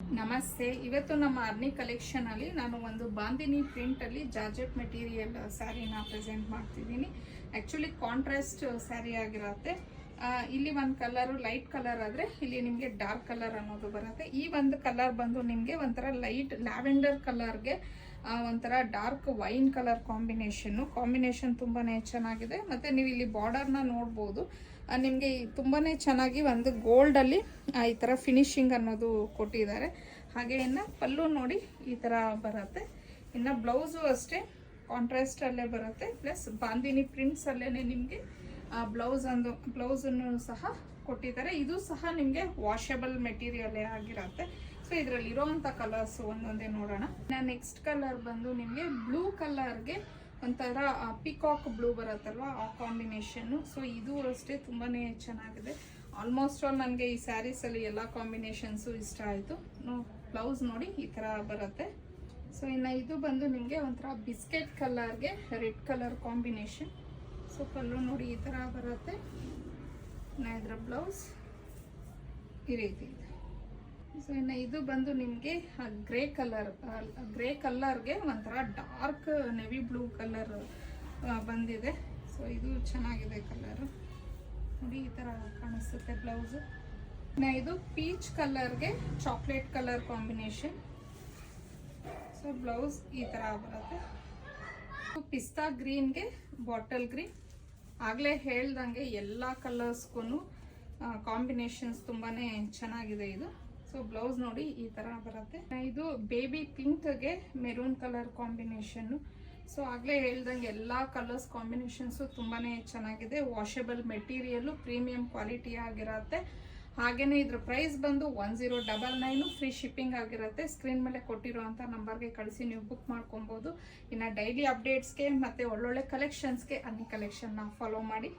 ನಮಸ್ತೆ. ಇವತ್ತು ನಮ್ಮ ಅರ್ನಿ ಕಲೆಕ್ಷನ್ ಅಲ್ಲಿ ನಾನು ಒಂದು ಬಾಂದಿನಿ ಪ್ರಿಂಟ್ ಅಲ್ಲಿ ಜಾರ್ಜೆಟ್ ಮೆಟೀರಿಯಲ್ ಸ್ಯಾರಿನ ಪ್ರೆಸೆಂಟ್ ಮಾಡ್ತಿದ್ದೀನಿ. ಆಕ್ಚುಲಿ ಕಾಂಟ್ರಾಸ್ಟ್ ಸ್ಯಾರಿ ಆಗಿರುತ್ತೆ. ಇಲ್ಲಿ ಒಂದು ಕಲರ್ ಲೈಟ್ ಕಲರ್ ಆದ್ರೆ ಇಲ್ಲಿ ನಿಮಗೆ ಡಾರ್ಕ್ ಕಲರ್ ಅನ್ನೋದು ಬರುತ್ತೆ. ಈ ಒಂದು ಕಲರ್ ಬಂದು ನಿಮಗೆ ಒಂಥರ ಲೈಟ್ ಲ್ಯಾವೆಂಡರ್ ಕಲರ್ಗೆ ಒಂಥರ ಡಾರ್ಕ್ ವೈನ್ ಕಲರ್ ಕಾಂಬಿನೇಷನ್ ತುಂಬಾನೇ ಚೆನ್ನಾಗಿದೆ. ಮತ್ತೆ ನೀವು ಇಲ್ಲಿ ಬಾರ್ಡರ್ನ ನೋಡ್ಬೋದು. ನಿಮಗೆ ತುಂಬಾನೇ ಚೆನ್ನಾಗಿ ಒಂದು ಗೋಲ್ಡಲ್ಲಿ ಈ ಥರ ಫಿನಿಶಿಂಗ್ ಅನ್ನೋದು ಕೊಟ್ಟಿದ್ದಾರೆ. ಹಾಗೆ ಇನ್ನು ಪಲ್ಲು ನೋಡಿ ಈ ಥರ ಬರುತ್ತೆ. ಇನ್ನು ಬ್ಲೌಸು ಅಷ್ಟೇ ಕಾಂಟ್ರಾಸ್ಟಲ್ಲೇ ಬರುತ್ತೆ. ಪ್ಲಸ್ ಬಾಂದಿನಿ ಪ್ರಿಂಟ್ಸಲ್ಲೇ ನಿಮಗೆ ಬ್ಲೌಸನ್ನು ಸಹ ಕೊಟ್ಟಿದ್ದಾರೆ. ಇದು ಸಹ ನಿಮಗೆ ವಾಷಬಲ್ ಮೆಟೀರಿಯಲೇ ಆಗಿರುತ್ತೆ. ಸೊ ಇದರಲ್ಲಿ ಇರೋವಂಥ ಕಲರ್ಸ್ ಒಂದೊಂದೇ ನೋಡೋಣ. ನೆಕ್ಸ್ಟ್ ಕಲರ್ ಬಂದು ನಿಮಗೆ ಬ್ಲೂ ಕಲರ್ಗೆ ಒಂಥರ ಪಿಕಾಕ್ ಬ್ಲೂ ಬರುತ್ತಲ್ವ, ಆ ಕಾಂಬಿನೇಷನ್ನು. ಸೊ ಇದು ಅಷ್ಟೇ ತುಂಬಾ ಚೆನ್ನಾಗಿದೆ. ಆಲ್ಮೋಸ್ಟ್ ಆಲ್ ನನಗೆ ಈ ಸ್ಯಾರೀಸಲ್ಲಿ ಎಲ್ಲ ಕಾಂಬಿನೇಷನ್ಸು ಇಷ್ಟ ಆಯಿತು. ಬ್ಲೌಸ್ ನೋಡಿ ಈ ಥರ ಬರುತ್ತೆ. ಸೊ ಇನ್ನು ಇದು ಬಂದು ನಿಮಗೆ ಒಂಥರ ಬಿಸ್ಕೆಟ್ ಕಲರ್ಗೆ ರೆಡ್ ಕಲರ್ ಕಾಂಬಿನೇಷನ್. ಸೊ ಪಲ್ಲು ನೋಡಿ ಈ ಥರ ಬರುತ್ತೆ. ಇನ್ನು ಇದರ ಬ್ಲೌಸ್ ಈ ರೀತಿ ಇದೆ. ಸೊ ಇನ್ನು ಇದು ಬಂದು ನಿಮಗೆ ಗ್ರೇ ಕಲರ್ಗೆ ಒಂಥರ ಡಾರ್ಕ್ ನೆವಿ ಬ್ಲೂ ಕಲರ್ ಬಂದಿದೆ. ಸೊ ಇದು ಚೆನ್ನಾಗಿದೆ ಕಲರ್ ನೋಡಿ, ಈ ಥರ ಕಾಣಿಸುತ್ತೆ ಬ್ಲೌಸು. ಇನ್ನು ಇದು ಪೀಚ್ ಕಲರ್ಗೆ chocolate colour combination. So blouse ಈ ಥರ ಬರುತ್ತೆ. ಪಿಸ್ತಾ ಗ್ರೀನ್ಗೆ ಬಾಟಲ್ ಗ್ರೀನ್. ಆಗಲೇ ಹೇಳ್ದಂಗೆ ಎಲ್ಲ ಕಲರ್ಸ್ಗೂ ಕಾಂಬಿನೇಷನ್ಸ್ ತುಂಬಾ ಚೆನ್ನಾಗಿದೆ ಇದು. ಸೊ ಬ್ಲೌಸ್ ನೋಡಿ ಈ ಥರ ಬರುತ್ತೆ. ಇದು ಬೇಬಿ ಪಿಂಕ್ಗೆ ಮೆರೂನ್ ಕಲರ್ ಕಾಂಬಿನೇಷನ್ನು. ಸೊ ಆಗಲೇ ಹೇಳ್ದಂಗೆ ಎಲ್ಲ ಕಲರ್ಸ್ ಕಾಂಬಿನೇಷನ್ಸು ತುಂಬಾ ಚೆನ್ನಾಗಿದೆ. ವಾಷಬಲ್ ಮೆಟೀರಿಯಲ್ಲು ಪ್ರೀಮಿಯಂ ಕ್ವಾಲಿಟಿ ಆಗಿರುತ್ತೆ. ಹಾಗೆಯೇ ಇದ್ರ ಪ್ರೈಸ್ ಬಂದು 1099, ಫ್ರೀ ಶಿಪ್ಪಿಂಗ್ ಆಗಿರುತ್ತೆ. ಸ್ಕ್ರೀನ್ ಮೇಲೆ ಕೊಟ್ಟಿರೋಂಥ ನಂಬರ್ಗೆ ಕಳಿಸಿ ನೀವು ಬುಕ್ ಮಾಡ್ಕೊಬೋದು. ಇನ್ನು ಡೈಲಿ ಅಪ್ಡೇಟ್ಸ್ಗೆ ಮತ್ತು ಒಳ್ಳೊಳ್ಳೆ ಕಲೆಕ್ಷನ್ಸ್ಗೆ ಅನ್ನಿ ಕಲೆಕ್ಷನ್ನ ಫಾಲೋ ಮಾಡಿ.